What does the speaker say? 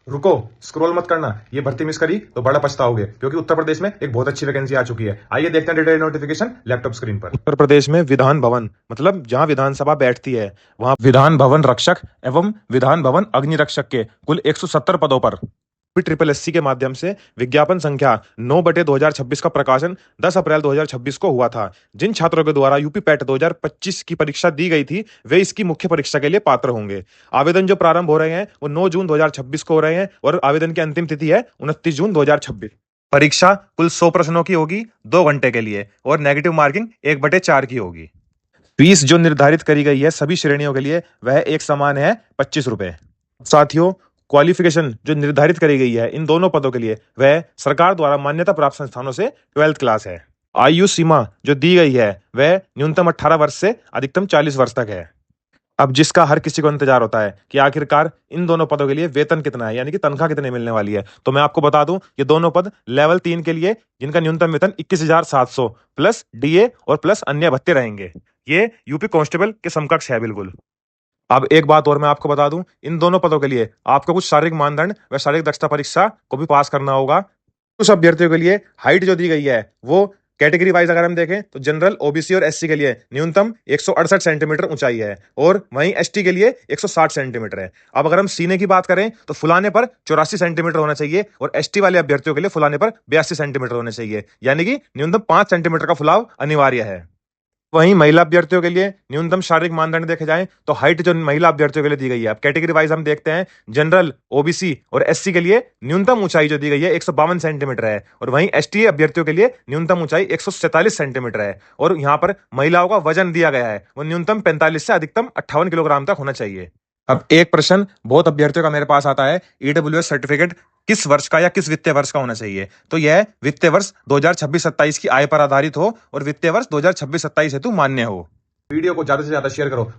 रुको, स्क्रॉल मत करना। ये भर्ती मिस करी तो बड़ा पछताओगे, क्योंकि उत्तर प्रदेश में एक बहुत अच्छी वैकेंसी आ चुकी है। आइए देखते हैं डिटेल नोटिफिकेशन लैपटॉप स्क्रीन पर। उत्तर प्रदेश में विधान भवन मतलब जहां विधानसभा बैठती है, वहां विधान भवन रक्षक एवं विधान भवन अग्नि रक्षक के कुल 170 पदों पर ट्रिपल एससी के माध्यम से विज्ञापन संख्या 9/2026 का प्रकाशन 10 अप्रैल 2026 को हुआ था। जिन छात्रों के द्वारा यूपी पैट 2025 की परीक्षा दी गई थी, वे इसकी मुख्य परीक्षा के लिए पात्र होंगे। आवेदन जो प्रारंभ हो रहे हैं वो 9 जून 2026 को हो रहे हैं और आवेदन की अंतिम तिथि है 29 जून 2026। परीक्षा कुल 100 प्रश्नों की होगी 2 घंटे के लिए और नेगेटिव मार्किंग 1/4 की होगी। फीस जो निर्धारित करी गई है सभी श्रेणियों के लिए वह एक समान है, 25 रुपए। साथियों, क्वालिफिकेशन जो निर्धारित करी गई है इन दोनों पदों के लिए वह सरकार द्वारा मान्यता प्राप्त संस्थानों से 12th क्लास है। आयु सीमा जो दी गई है वह न्यूनतम 18 वर्ष से अधिकतम 40 वर्ष तक है। अब जिसका हर किसी को इंतजार होता है कि आखिरकार इन दोनों पदों के लिए वेतन कितना है, यानी कि तनख्वाह कितने मिलने वाली है, तो मैं आपको बता दूं ये दोनों पद लेवल 3 के लिए जिनका न्यूनतम वेतन 21,700 प्लस डीए और प्लस अन्य भत्ते रहेंगे। ये यूपी कांस्टेबल के समकक्ष है बिल्कुल। अब एक बात और मैं आपको बता दूं, इन दोनों पदों के लिए आपको कुछ शारीरिक मानदंड व शारीरिक दक्षता परीक्षा को भी पास करना होगा। कुछ अभ्यर्थियों के लिए हाइट जो दी गई है वो कैटेगरी वाइज अगर हम देखें तो जनरल, ओबीसी और एससी के लिए न्यूनतम 168 सेंटीमीटर ऊंचाई है और वहीं एसटी के लिए 160 सेंटीमीटर है। अब अगर हम सीने की बात करें तो फुलाने पर 84 सेंटीमीटर होना चाहिए और एसटी वाले अभ्यर्थियों के लिए फुलाने पर 82 सेंटीमीटर होने चाहिए, यानी कि न्यूनतम 5 सेंटीमीटर का फुलाव अनिवार्य है। वहीं महिला अभ्यर्थियों के लिए न्यूनतम शारीरिक मानदंड देखे जाएं तो हाइट जो महिला अभ्यर्थियों के लिए दी गई है, अब कैटेगरी वाइज हम देखते हैं, जनरल, ओबीसी और एससी के लिए न्यूनतम ऊंचाई जो दी गई है 152 सेंटीमीटर है और वहीं एसटी अभ्यर्थियों के लिए न्यूनतम ऊंचाई 147 सेंटीमीटर है और यहाँ पर महिलाओं का वजन दिया गया है वो न्यूनतम 45 से अधिकतम 58 किलोग्राम तक होना चाहिए। अब एक प्रश्न बहुत अभ्यर्थियों का मेरे पास आता है, ईडब्ल्यूएस सर्टिफिकेट किस वर्ष का या किस वित्तीय वर्ष का होना चाहिए, तो यह वित्तीय वर्ष 2026-27 की आय पर आधारित हो और वित्तीय वर्ष 2026-27 हेतु मान्य हो। वीडियो को ज्यादा से ज्यादा शेयर करो।